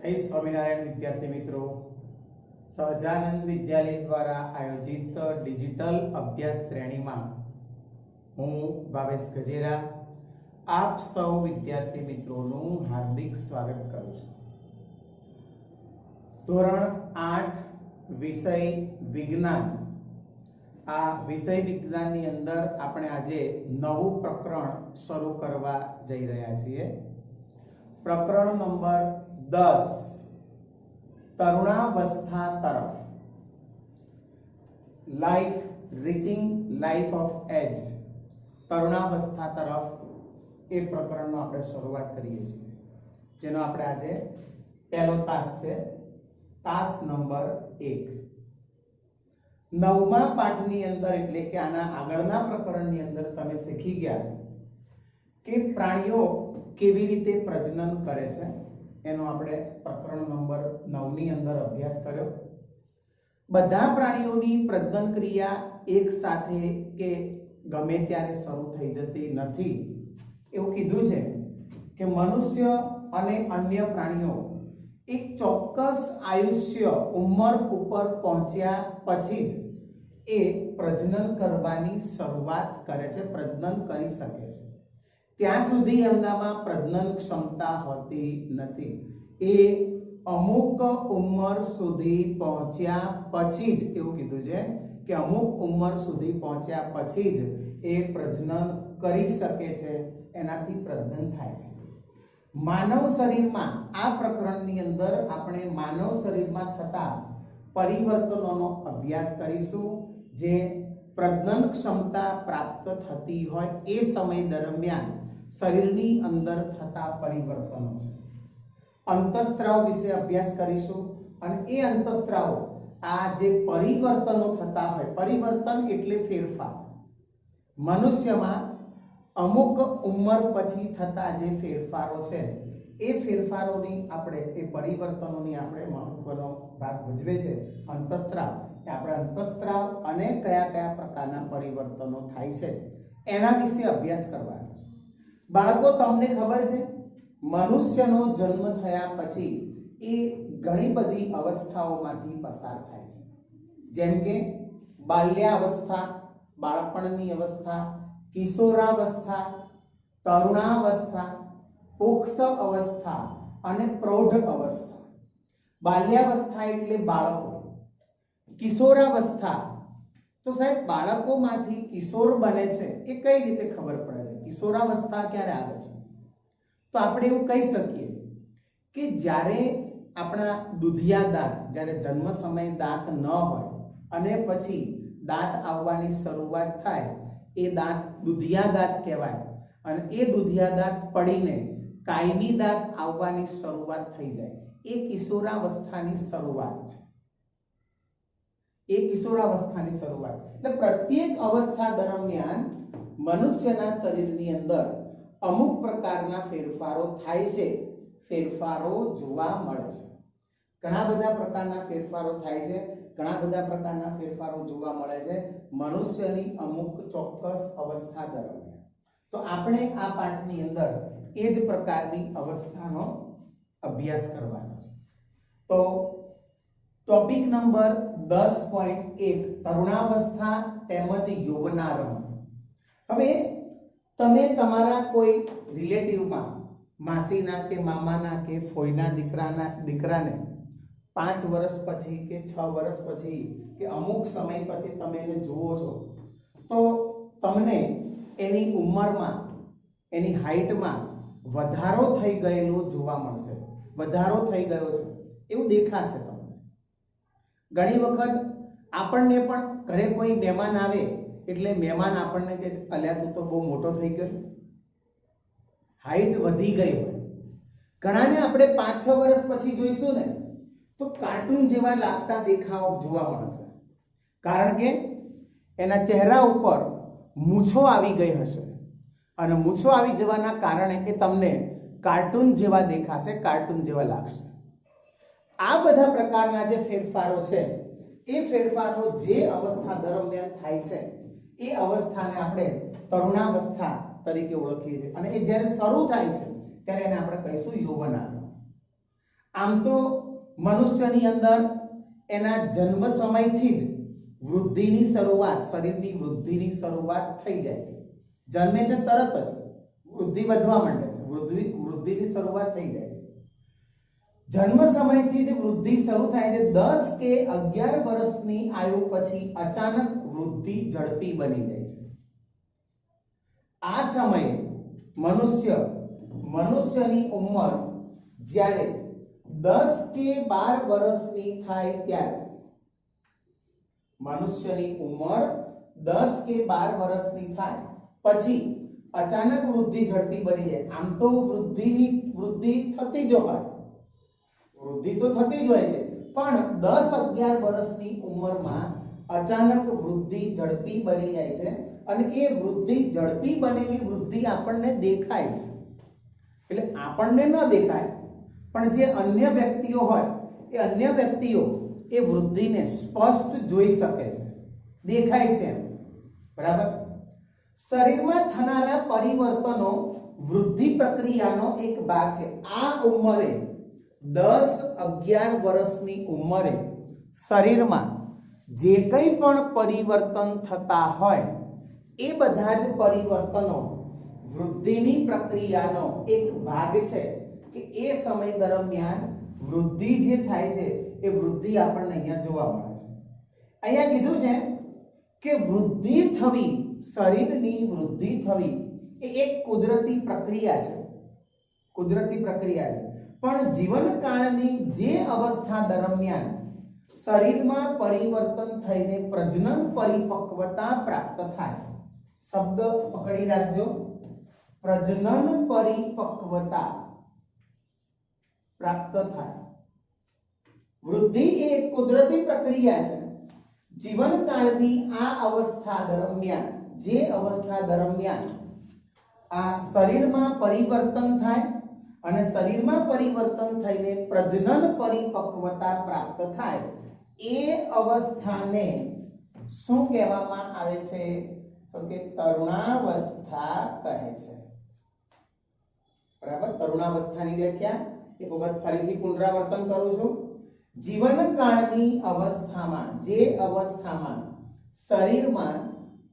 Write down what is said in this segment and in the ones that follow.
जय स्वामीनारायण विद्यार्थी मित्रों, सहजानंद विद्यालय द्वारा आयोजित डिजिटल अभ्यास श्रेणी में हूँ भावेश गजेरा आप सौ विद्यार्थी मित्रों हार्दिक स्वागत करूँ छूं। धोरण 8 विषय विज्ञान आ विषय विज्ञान नी अंदर आपणे आजे नवुं प्रकरण शुरू करवा जई रह्या छीए। प्रकरण नंबर 10 तरुणावस्था तरफ life reaching life of age तरुणावस्था तरफ ए प्रकरण આપણે શરૂઆત કરીએ છીએ, જેનો આપણે આજે પહેલો તાસ છે, તાસ નંબર 1। નવમા પાઠની અંદર એટલે કે આના આગળના પ્રકરણની અંદર તમે શીખી ગયા કે પ્રાણીઓ કેવી રીતે પ્રજનન કરે છે, એનો આપણે પ્રકરણ નંબર 9 ની અંદર અભ્યાસ કર્યો। બધા પ્રાણીઓની પ્રજનન ક્રિયા એક સાથે કે ગમે ત્યારે શરૂ થઈ જતી નથી એવું કીધું છે કે મનુષ્ય અને અન્ય પ્રાણીઓ એક ચોક્કસ આયુષ્ય ઉંમર ઉપર પહોંચ્યા પછી જ એ પ્રજનન કરવાની શરૂઆત કરે છે, પ્રજનન કરી શકે છે। ત્યાં સુધી એમનામાં પ્રજનન ક્ષમતા હોતી નથી। એ અમુક ઉંમર સુધી પહોંચ્યા પછી જ એવું કીધું છે કે અમુક ઉંમર સુધી પહોંચ્યા પછી જ એ પ્રજનન કરી શકે છે, એનાથી પ્રજનન થાય છે। માનવ શરીરમાં આ પ્રકરણની અંદર આપણે માનવ શરીરમાં થતા પરિવર્તનોનો અભ્યાસ કરીશું, જે પ્રજનન ક્ષમતા પ્રાપ્ત થતી હોય એ સમય દરમિયાન શરીરની અંદર થતા પરિવર્તનો છે। અંતઃસ્ત્રાવ વિશે અભ્યાસ કરીશું અને એ અંતઃસ્ત્રાવો આ જે પરિવર્તનો થતા હોય, પરિવર્તન એટલે ફેરફાર, મનુષ્યમાં અમુક ઉંમર પછી થતા જે ફેરફારો છે એ ફેરફારોની આપણે એ પરિવર્તનોની આપણે મહત્વનો ભાગ ભજવે છે અંતઃસ્ત્રાવ। આપણે અંતઃસ્ત્રાવ અને કયા કયા પ્રકારના પરિવર્તનો થાય છે એના વિશે અભ્યાસ કરવાનો છે। બાળકો તમને ખબર છે મનુષ્યનો જન્મ થયા પછી એ ઘણી બધી અવસ્થાઓમાંથી પસાર થાય છે, જેમ કે બાલ્યાવસ્થા, બાળપણની અવસ્થા, કિશોરાવસ્થા, તરુણાવસ્થા, પુખ્ત અવસ્થા અને પ્રૌઢ અવસ્થા। બાલ્યાવસ્થા એટલે બાળકો, કિશોરાવસ્થા તો સાહેબ બાળકોમાંથી કિશોર બને છે એ કઈ રીતે ખબર પડે છે, કિશોરાવસ્થા ક્યારે આવે છે? તો આપણે એવું કહી શકીએ કે જ્યારે આપણા દુધિયા દાંત, જ્યારે જન્મ સમયે દાંત ન હોય અને પછી દાંત આવવાની શરૂઆત થાય એ દાંત દુધિયા દાંત કહેવાય અને એ દુધિયા દાંત પડીને કાયમી દાંત આવવાની શરૂઆત થઈ જાય, એ કિશોરાવસ્થાની શરૂઆત છે। એ કિશોરાવસ્થાની શરૂઆત એટલે પ્રત્યેક અવસ્થા દરમિયાન મનુષ્યના શરીરની અંદર અમુક પ્રકારના ફેરફારો થાય છે, ફેરફારો જોવા મળે છે। ઘણા બધા પ્રકારના ફેરફારો થાય છે, ઘણા બધા પ્રકારના ફેરફારો જોવા મળે છે મનુષ્યની અમુક ચોક્કસ અવસ્થા દરમિયાન। તો આપણે આ પાઠની અંદર એ જ પ્રકારની અવસ્થાનો અભ્યાસ કરવાનો છે। તો ટોપિક નંબર 10.1 તરુણાવસ્થા તેમજ યૌવનારંભ। હવે તમે તમારા કોઈ રિલેટિવમાં માસીના કે મામાના કે ફોઈના દીકરાને 5 વર્ષ પછી કે 6 વર્ષ પછી કે અમુક સમય પછી તમે એને જુઓ છો તો તમને એની ઉંમરમાં, એની હાઈટમાં વધારો થઈ ગયેલો જોવા મળશે, વધારો થઈ ગયો છે એવું દેખાશે તમને। ઘણી વખત આપણને પણ ઘરે કોઈ મહેમાન આવે એટલે મહેમાન આપણને કે અલ્યા તું તો બહુ મોટો થઈ ગયો, હાઈટ વધી ગઈ હોય। ઘણાને આપણે 5-6 વર્ષ પછી જોઈશું ને તો કાર્ટૂન જેવા લાગતા દેખાવ જોવા મળશે, કારણ કે એના ચહેરા ઉપર મૂછો આવી ગઈ હશે અને મૂછો આવી જવાના કારણે એ તમને કાર્ટૂન જેવા દેખાશે, કાર્ટૂન જેવા લાગશે। આ બધા પ્રકારના જે ફેરફારો છે એ ફેરફારો જે અવસ્થા દરમિયાન થાય છે એ અવસ્થાને આપણે તરુણાવસ્થા તરીકે ઓળખીએ છીએ અને એ જ્યારે શરૂ થાય છે ત્યારે એને આપણે કહીશું યૌવનારંભ। આમ તો મનુષ્યની અંદર એના જન્મ સમયથી જ વૃદ્ધિની શરૂઆત, શરીરની વૃદ્ધિની શરૂઆત થઈ જાય છે. જન્મે છે તરત જ વૃદ્ધિ વધવા માંડે છે, વૃદ્ધિની શરૂઆત થઈ જાય છે. જન્મ સમયથી જ વૃદ્ધિ શરૂ થાય છે. 10 કે 11 વર્ષની આયુ પછી અચાનક વૃદ્ધિ ઝડપી બની જાય છે. આ સમયે મનુષ્યની ઉંમર જ્યારે 10 કે 12 વર્ષની થાય ત્યારે, મનુષ્યની ઉંમર 10 કે 12 વર્ષની થાય પછી અચાનક વૃદ્ધિ ઝડપી બની જાય. આમ તો વૃદ્ધિ થતી જ હોય, વૃદ્ધિ તો થતી જ હોય છે, પણ 10-11 વર્ષની ઉંમરમાં અચાનક વૃદ્ધિ ઝડપી બની જાય છે. અને એ વૃદ્ધિ ઝડપી બનેલી વૃદ્ધિ આપણને દેખાય છે. એટલે આપણને ન દેખાય, પણ જે અન્ય વ્યક્તિઓ હોય એ અન્ય વ્યક્તિઓ એ વૃદ્ધિને સ્પષ્ટ જોઈ શકે છે, દેખાય છે. બરાબર. શરીરમાં થનારા પરિવર્તનો વૃદ્ધિ પ્રક્રિયાનો એક ભાગ છે. આ ઉંમરે 10-11 વર્ષની ઉંમરે શરીરમાં જે કંઈ પણ પરિવર્તન થતા હોય એ બધા જ પરિવર્તનો વૃદ્ધિની પ્રક્રિયાનો એક ભાગ છે. કે એ સમય દરમિયાન વૃદ્ધિ જે થાય છે એ વૃદ્ધિ આપણને અહીંયા જોવા મળે છે. અહીંયા કીધું છે કે વૃદ્ધિ થવી, શરીરની વૃદ્ધિ થવી એ એક કુદરતી પ્રક્રિયા છે, કુદરતી પ્રક્રિયા છે. પણ જીવનકાળની જે અવસ્થા દરમિયાન શરીરમાં પરિવર્તન થઈને પ્રજનન પરિપક્વતા પ્રાપ્ત થાય, શબ્દ પકડી રાખજો, પ્રજનન પરિપક્વતા પ્રાપ્ત થાય. વૃદ્ધિ એ એક કુદરતી પ્રક્રિયા છે. જીવનકાળની આ અવસ્થા દરમિયાન, જે અવસ્થા દરમિયાન આ શરીરમાં પરિવર્તન થાય અને શરીરમાં પરિવર્તન થઈને પ્રજનન પરિપક્વતા પ્રાપ્ત થાય, એ અવસ્થાને શું કહેવામાં આવે છે? તો કે તરુણાવસ્થા કહે છે. બરાબર. તરુણાવસ્થાની વ્યાખ્યા એક વખત ફરીથી પુનરાવર્તન કરું છું. જીવનકાળની અવસ્થામાં, જે અવસ્થામાં શરીરમાં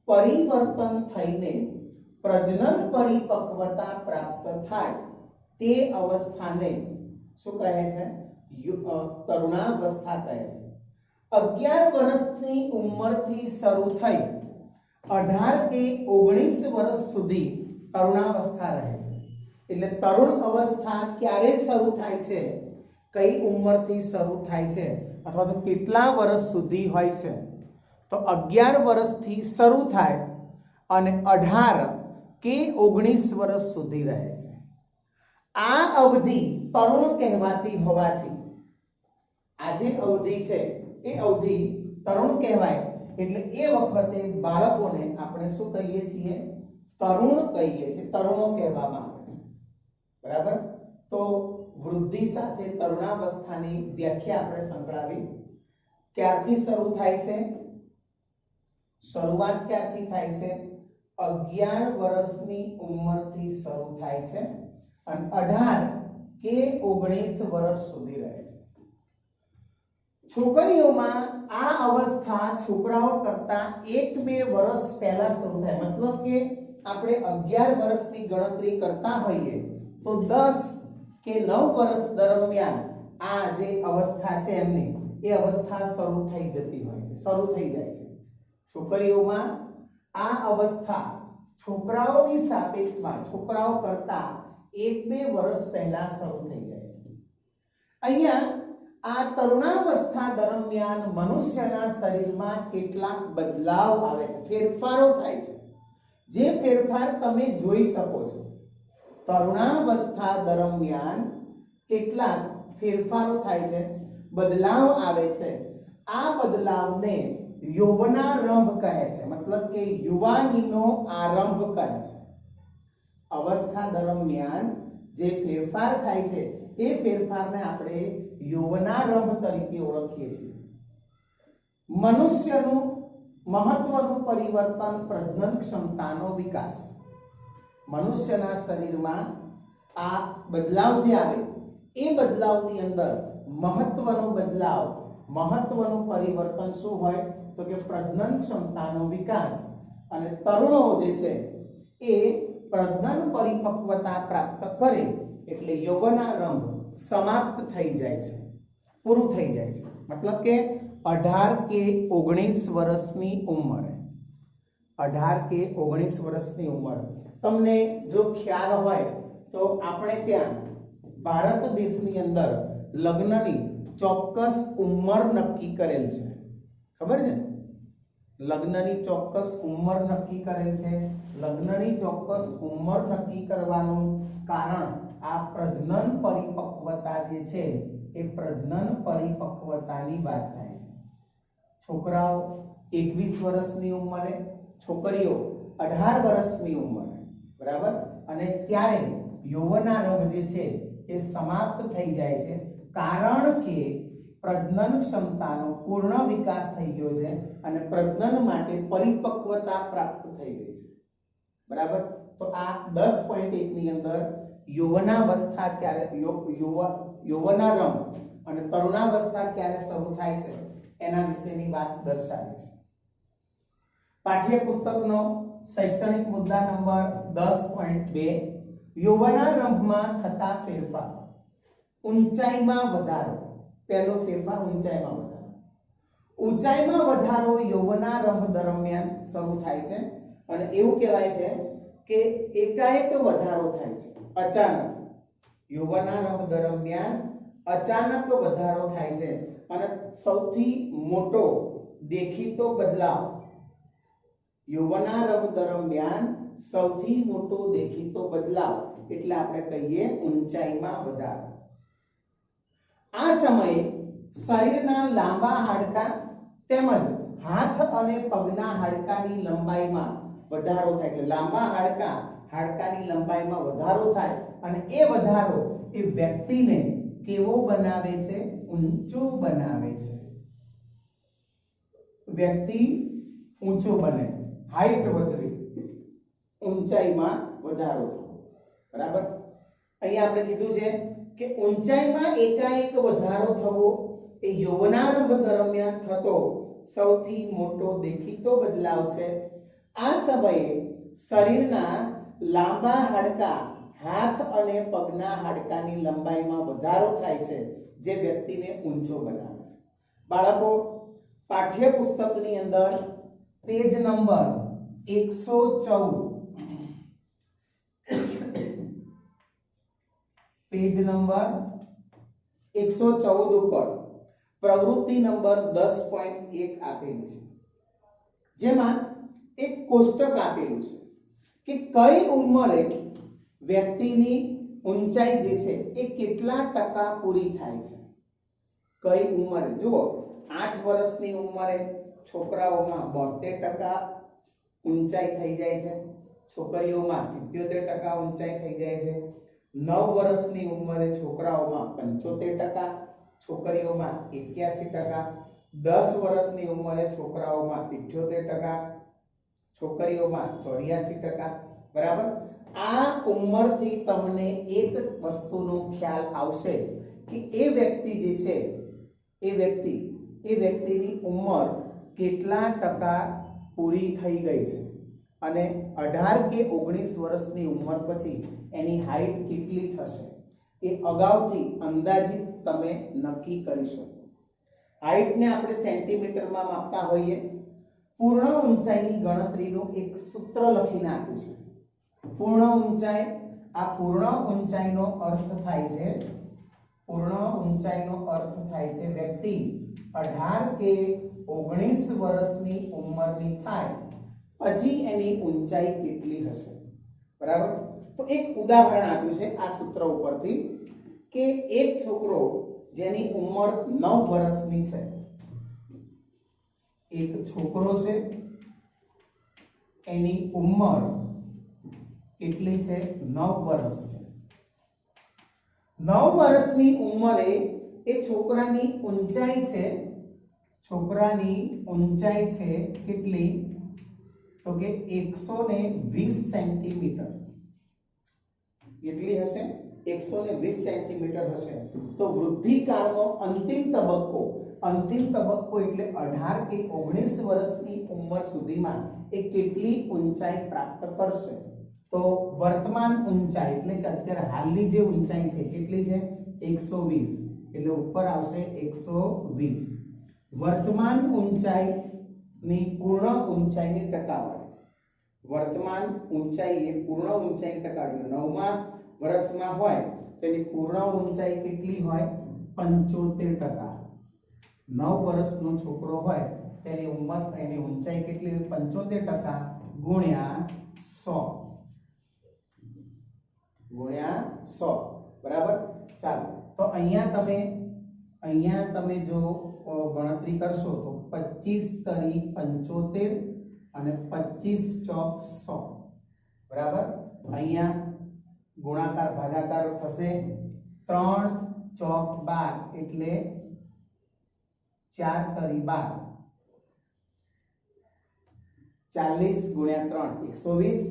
પરિવર્તન થઈને પ્રજનન પરિપક્વતા પ્રાપ્ત થાય તે અવસ્થાને શું કહે છે? તરુણાવસ્થા કહે છે. 11 વર્ષની ઉંમરથી શરૂ થઈ 18 કે 19 વર્ષ સુધી તરુણાવસ્થા રહે છે. એટલે તરુણ અવસ્થા ક્યારે શરૂ થાય છે, કઈ ઉંમરથી શરૂ થાય છે, અથવા તો કેટલા વર્ષ સુધી હોય છે? તો 11 વર્ષથી શરૂ થાય અને 18 કે 19 વર્ષ સુધી રહે છે. આ અવધિ તરુણ કહેવાતી હોવાથી, આ જે અવધિ છે એ અવધિ તરુણ કહેવાય. એટલે એ વખતે બાળકોને આપણે શું કહીએ છીએ? તરુણ કહીએ છીએ, તરુણો કહેવામાં આવે છે. બરાબર. તો વૃદ્ધિ સાથે તરુણાવસ્થાની વ્યાખ્યા આપણે સંકળાવી. ક્યારથી શરૂ થાય છે? શરૂઆત ક્યારથી થાય છે? 11 વર્ષની ઉંમરથી શરૂ થાય છે અને 18 કે 19 વર્ષ સુધી રહે છે. છોકરીઓમાં આ અવસ્થા છોકરાઓ કરતા 1-2 વર્ષ પહેલા શરૂ થાય. મતલબ કે આપણે 11 વર્ષની ગણતરી કરતા હોઈએ તો 10 કે 9 વર્ષ દરમિયાન આ જે અવસ્થા છે એમની, એ અવસ્થા શરૂ થઈ જતી હોય છે, શરૂ થઈ જાય છે. છોકરીઓમાં આ અવસ્થા છોકરાઓની સાપેક્ષમાં છોકરાઓ કરતા 1-2 વર્ષ પહેલા શરૂ થઈ જાય છે. અહીંયા આ તરુણાવસ્થા દરમિયાન મનુષ્યના શરીરમાં કેટલાક બદલાવ આવે છે, ફેરફારો થાય છે. જે ફેરફાર તમે જોઈ શકો છો. તરુણાવસ્થા દરમિયાન કેટલાક ફેરફારો થાય છે, બદલાવ આવે છે. આ બદલાવને યૌવનારંભ કહે છે, મતલબ કે યુવાનીનો આરંભ કહે છે. અવસ્થા દરમિયાન જે ફેરફાર થાય છે એ ફેરફારને આપણે યૌવનારંભ તરીકે ઓળખીએ છીએ. મનુષ્યનું મહત્વનું પરિવર્તન પ્રજનન ક્ષમતાનો વિકાસ. મનુષ્યના શરીરમાં આ બદલાવ જે આવે એ બદલાવની અંદર મહત્વનો બદલાવ, મહત્વનું પરિવર્તન શું હોય તો કે પ્રજનન ક્ષમતાનો વિકાસ અને તરુણો જે છે એ પ્રજનન પરિપક્વતા પ્રાપ્ત કરે એટલે યૌવનારંભ સમાપ્ત થઈ જાય છે, પૂરું થઈ જાય છે। મતલબ કે 18 કે 19 વર્ષની ઉંમરે, 18 કે 19 વર્ષની ઉંમર, તમને જો ખ્યાલ હોય તો આપણે ત્યાં ભારત દેશની અંદર લગ્નની ચોક્કસ ઉંમર નક્કી કરેલ છે, ખબર છે? લગ્નની ચોક્કસ ઉંમર નક્કી કરેલ છે। લગ્નની ચોક્કસ ઉંમર નક્કી કરવાનું કારણ આ પ્રજનન પરિપક્વતા જે છે એ પ્રજનન પરિપક્વતાની વાત થાય છે। છોકરાઓ 21 વર્ષની ઉંમરે, છોકરીઓ 18 વર્ષની ઉંમરે, બરાબર? અને ત્યારે યૌવનારંભ જે છે એ સમાપ્ત થઈ જાય છે, કારણ કે પ્રજનન ક્ષમતાનો પૂર્ણ વિકાસ થઈ ગયો છે અને પ્રજનન માટે પરિપક્વતા પ્રાપ્ત થઈ ગઈ છે, બરાબર? તો આ 10.1 ની અંદર યૌવનાવસ્થા ક્યારે, યૌવનારંભ અને તરુણાવસ્થા ક્યારે શરૂ થાય છે એના વિશેની વાત દર્શાવે છે। પાઠ્યપુસ્તકનો શૈક્ષણિક મુદ્દા નંબર 10.2 યૌવનારંભમાં થતા ફેરફાર, ઊંચાઈમાં વધારો। પહેલો ફેરફાર ઊંચાઈમાં વધારો। ઊંચાઈમાં વધારો યૌવનારંભ દરમિયાન શરૂ થાય છે અને એવું કહેવાય છે કે એકાએક વધારો થાય છે, અચાનક। યૌવનારંભ દરમિયાન અચાનક વધારો થાય છે અને સૌથી મોટો દેખીતો બદલાવ, યૌવનારંભ દરમિયાન સૌથી મોટો દેખીતો બદલાવ એટલે આપણે કહીએ ઊંચાઈમાં વધારો। આ સમયે શરીરના લાંબા હાડકાં તેમજ હાથ અને પગના હાડકાની લંબાઈમાં વધારો થાય, એટલે લાંબા હાડકાની લંબાઈમાં વધારો થાય અને એ વધારો એ વ્યક્તિને કેવો બનાવે છે? ઊંચો બનાવે છે। વ્યક્તિ ઊંચો બને છે, હાઈટ વધવી, ઊંચાઈમાં વધારો થવો, બરાબર? અહીંયા આપણે કીધું છે કે ઊંચાઈમાં એકાએક વધારો થવો એ યૌવનારંભ દરમિયાન થતો સૌથી મોટો દેખીતો બદલાવ છે। આ સમયે શરીરના લાંબા હાડકાં, હાથ અને પગના હાડકાની લંબાઈમાં વધારો થાય છે જે વ્યક્તિને ઊંચો બનાવે છે। બાળકો, પાઠ્યપુસ્તકની અંદર પેજ નંબર 114, પેજ નંબર 114 ઉપર પ્રવૃત્તિ નંબર 10.1 આપેલી છે, જેમાં એક કોષ્ટક આપેલું છે કે કઈ ઉંમરે વ્યક્તિની ઊંચાઈ જે છે એ કેટલા ટકા પૂરી થાય છે। કઈ ઉંમરે? જુઓ, 8 વર્ષની ઉંમરે છોકરાઓમાં 72% ઊંચાઈ થઈ જાય છે, છોકરીઓમાં 77% ઊંચાઈ થઈ જાય છે। 9 વર્ષની ઉંમરે છોકરાઓમાં 75%, છોકરીઓમાં 81%, 10 વર્ષની ઉંમરે છોકરાઓમાં 78%, છોકરીઓમાં 84%, બરાબર? આ ઉંમરથી તમને એક વસ્તુનો ખ્યાલ આવશે કે એ વ્યક્તિ જે છે એ વ્યક્તિની ઉંમર કેટલા ટકા પૂરી થઈ ગઈ છે અને 18 કે 19 વર્ષની ઉંમર પછી એની હાઈટ કેટલી થશે એ અગાઉથી અંદાજિત તમે નક્કી કરી શકો। હાઈટને આપણે સેન્ટીમીટરમાં માપતા હોઈએ। પૂર્ણ ઊંચાઈની ગણતરીનું એક સૂત્ર લખીને આપ્યું છે। પૂર્ણ ઊંચાઈ, આ પૂર્ણ ઊંચાઈનો અર્થ થાય છે, પૂર્ણ ઊંચાઈનો અર્થ થાય છે વ્યક્તિ 18 કે 19 વર્ષની ઉંમરની થાય પછી એની ઊંચાઈ કેટલી હશે, બરાબર? તો એક ઉદાહરણ આપ્યું છે આ સૂત્ર ઉપરથી કે એક છોકરો જેની ઉંમર 9 વર્ષની છે, એક છોકરો છે એની ઉંમર કેટલી છે? 9 વર્ષ છે। 9 વર્ષની ઉંમરે એ છોકરાની ઊંચાઈ છે, કેટલી? તો કે 120 સેન્ટીમીટર। કેટલી હશે? 120 સેન્ટીમીટર હશે તો વૃદ્ધિકાળનો અંતિમ તબક્કો એટલે 18 કે 19 વર્ષની ઉંમર સુધીમાં એ કેટલી ઊંચાઈ પ્રાપ્ત કરશે? તો વર્તમાન ઊંચાઈ એટલે કે અત્યારે હાલની જે ઊંચાઈ છે કેટલી છે? 120, એટલે ઉપર આવશે 120. વર્તમાન ઊંચાઈની પૂર્ણ ઊંચાઈની ટકાવારી, વર્તમાન ઊંચાઈ એ પૂર્ણ ઊંચાઈની ટકાવારી 9મા વર્ષમાં હોય તો એની પૂર્ણ ઊંચાઈ કેટલી હોય? 75%. 9 વર્ષનો છોકરો હોય તેની ઉંમર એની ઊંચાઈ કેટલી હોય? 75% ગુણ્યા 100 બરાબર. ચાલો તો અહીંયા તમે જો ગણતરી કરશો તો 25 તરી 75 અને 25 ચોક 100 બરાબર. અહીંયા ગુણાકાર ભાગાકાર થશે 3 ચોક 12 એટલે 4 તરી 12, 40 ગુણ્યા 3 120,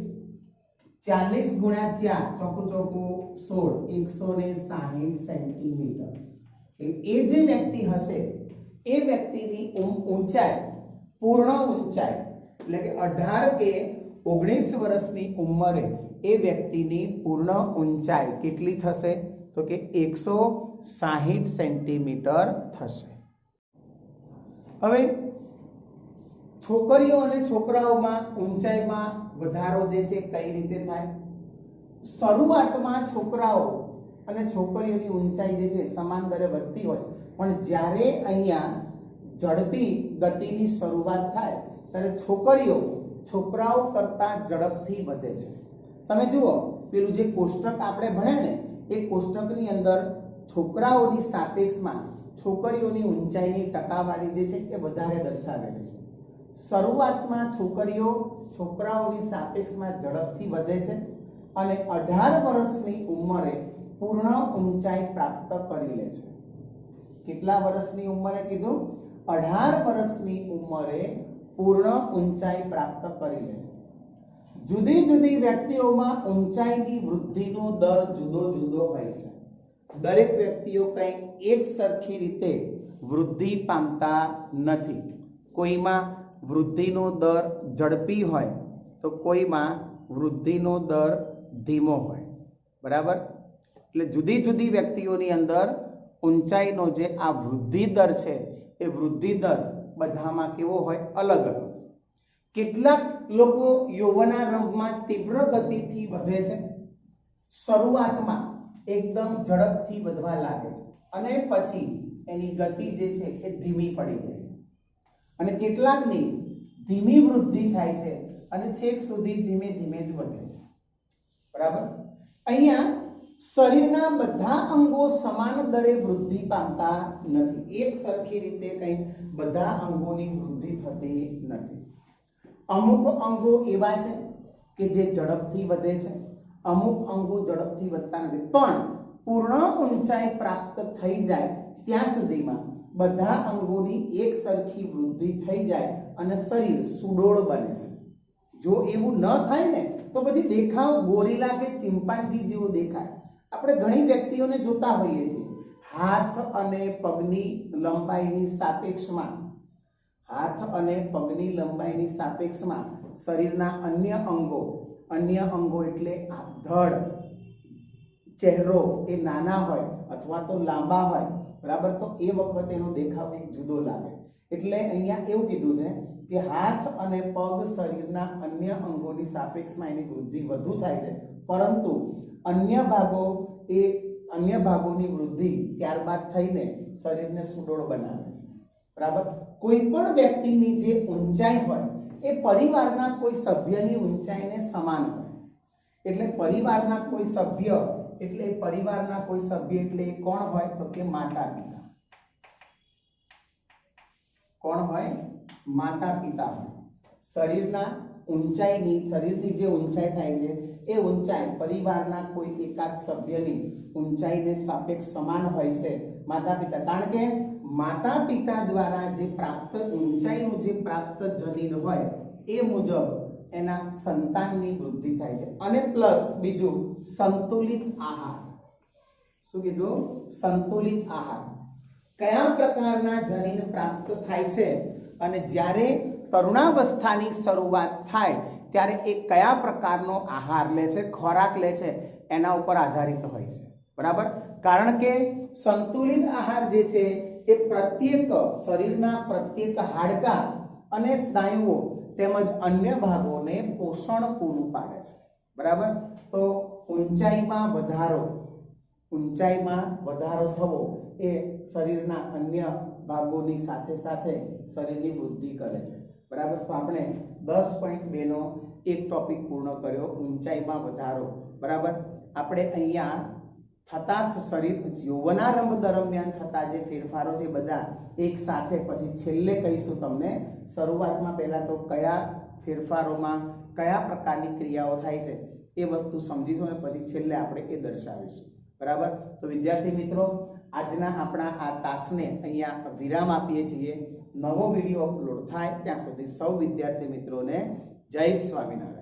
40 ગુણ્યા 4 ચોકુ ચોકુ 16, 160 સેન્ટીમીટર. એ જે વ્યક્તિ હશે એ વ્યક્તિની ઊંચાઈ, પૂર્ણ ઊંચાઈ એટલે કે 18 કે 19 વર્ષની ઉંમરે એ વ્યક્તિની પૂર્ણ ઊંચાઈ કેટલી થશે? તો કે 160 સેન્ટીમીટર થશે. હવે છોકરીઓ અને છોકરાઓમાં ઊંચાઈમાં વધારો જે છે કઈ રીતે થાય? શરૂઆતમાં છોકરાઓ અને છોકરીઓની ઊંચાઈ જે છે સમાન દરે વધતી હોય, પણ જ્યારે અહીંયા ઝડપી ગતિની શરૂઆત થાય ત્યારે છોકરીઓ છોકરાઓ કરતા ઝડપથી વધે છે. તમે જુઓ પેલું જે કોષ્ટક આપણે ભણ્યા ને એ કોષ્ટકની અંદર છોકરાઓની સાપેક્ષમાં છોકરીઓની ઊંચાઈની ટકાવારી જે છે એ વધારે દર્શાવેલી છે. શરૂઆતમાં છોકરીઓ છોકરાઓની સાપેક્ષમાં ઝડપથી વધે છે અને 18 વર્ષની ઉંમરે પૂર્ણ ઊંચાઈ પ્રાપ્ત કરી લે છે. કેટલા વર્ષની ઉંમરે કીધું? 18 વર્ષની ઉંમરે પૂર્ણ ઊંચાઈ પ્રાપ્ત કરી લે છે. જુદી જુદી વ્યક્તિઓમાં ઊંચાઈની વૃદ્ધિનો દર જુદો જુદો હોય છે. દરેક વ્યક્તિઓ કંઈ એક સરખી રીતે વૃદ્ધિ પામતા નથી. કોઈમાં વૃદ્ધિનો દર ઝડપી હોય તો કોઈમાં વૃદ્ધિનો દર ધીમો હોય. બરાબર. એટલે જુદી જુદી વ્યક્તિઓની અંદર ઊંચાઈનો જે આ વૃદ્ધિ દર છે એ વૃદ્ધિ દર બધામાં કેવો હોય? અલગ અલગ. કેટલાક લોકો યૌવનારંભમાં તીવ્ર ગતિથી વધે છે, શરૂઆતમાં એકદમ ઝડપથી વધવા લાગે છે અને પછી એની ગતિ જે છે એ ધીમી પડી જાય છે. અને કેટલાકની ધીમી વૃદ્ધિ થાય છે અને છેક સુધી ધીમે ધીમે જ વધે છે. બરાબર. અહીંયા શરીરના બધા અંગો સમાન દરે વૃદ્ધિ પામતા નથી. એક સરખી રીતે કંઈ બધા અંગોની વૃદ્ધિ થતી નથી. અમુક અંગો એવા છે કે જે ઝડપથી વધે છે, અમુક અંગો ઝડપથી વધતા નથી. પણ પૂર્ણ ઊંચાઈ પ્રાપ્ત થઈ જાય ત્યાં સુધીમાં બધા અંગોની એક સરખી વૃદ્ધિ થઈ જાય અને શરીર સુડોળ બને છે. જો એવું ન થાય ને તો પછી દેખાવ ગોરીલા કે ચિમ્પાન્જી જેવો દેખાય. આપણે ઘણી વ્યક્તિઓને જોતા હોઈએ છીએ હાથ અને પગની લંબાઈની સાપેક્ષમાં શરીરના અન્ય અંગો એટલે આ ધડ, ચહેરો એ નાના હોય અથવા તો લાંબા હોય. બરાબર. તો એ વખતે એનો દેખાવ એક જુદો લાગે. એટલે અહીંયા એવું કીધું છે કે હાથ અને પગ શરીરના અન્ય અંગોની સાપેક્ષમાં એની વૃદ્ધિ વધુ થાય છે, પરંતુ અન્ય ભાગોની વૃદ્ધિ ત્યારબાદ થઈને શરીરને સુડોળ બનાવે છે. બરાબર. કોઈ પણ વ્યક્તિની જે ઊંચાઈ હોય એ પરિવારના કોઈ સભ્યની ઊંચાઈને સમાન હોય. એટલે પરિવારના કોઈ સભ્ય એટલે કોણ હોય? તો કે માતા પિતા. કોણ હોય? માતા પિતા હોય. શરીરની જે ઊંચાઈ થાય છે એ ઊંચાઈ પરિવારના કોઈ એકાદ સભ્યની ઊંચાઈને સાપેક્ષ સમાન હોય છે માતા પિતા. કારણ કે માતા પિતા દ્વારા જે પ્રાપ્ત ઊંચાઈનું જે પ્રાપ્ત જનીન હોય એ મુજબ એના સંતાનની વૃદ્ધિ થાય છે. અને પ્લસ બીજું સંતુલિત આહાર. શું કીધું? સંતુલિત આહાર. કયા પ્રકારના જનીન પ્રાપ્ત થાય છે અને જ્યારે તરુણાવસ્થાની શરૂઆત થાય ત્યારે એ કયા પ્રકારનો આહાર લે છે, ખોરાક લે છે, એના ઉપર આધારિત હોય છે. બરાબર? કારણ કે સંતુલિત આહાર જે છે એ પ્રત્યેક શરીરના પ્રત્યેક હાડકા અને સ્નાયુઓ તેમજ અન્ય ભાગોને પોષણ પૂરું પાડે છે. બરાબર? તો ઊંચાઈમાં વધારો થવો એ શરીરના અન્ય ભાગોની સાથે સાથે શરીરની વૃદ્ધિ કરે છે. બરાબર? તો આપણે 10.2 નો એક ટોપિક પૂર્ણ કર્યો, ઊંચાઈમાં વધારો. બરાબર? આપણે અહીંયા થતા શરીર યૌવનારંભ દરમિયાન થતા જે ફેરફારો છે બધા એક સાથે પછી છેલ્લે કહીશું તમને. શરૂઆતમાં પહેલા તો કયા ફેરફારોમાં કયા પ્રકારની ક્રિયાઓ થાય છે એ વસ્તુ સમજીશું અને પછી છેલ્લે આપણે એ દર્શાવીશું. બરાબર? તો વિદ્યાર્થી મિત્રો, આજના આપણા આ તાસને અહીંયા વિરામ આપીએ છીએ. નવો વિડીયો અપલોડ થાય ત્યાં સુધી સૌ વિદ્યાર્થી મિત્રોને જય સ્વામિનારાયણ.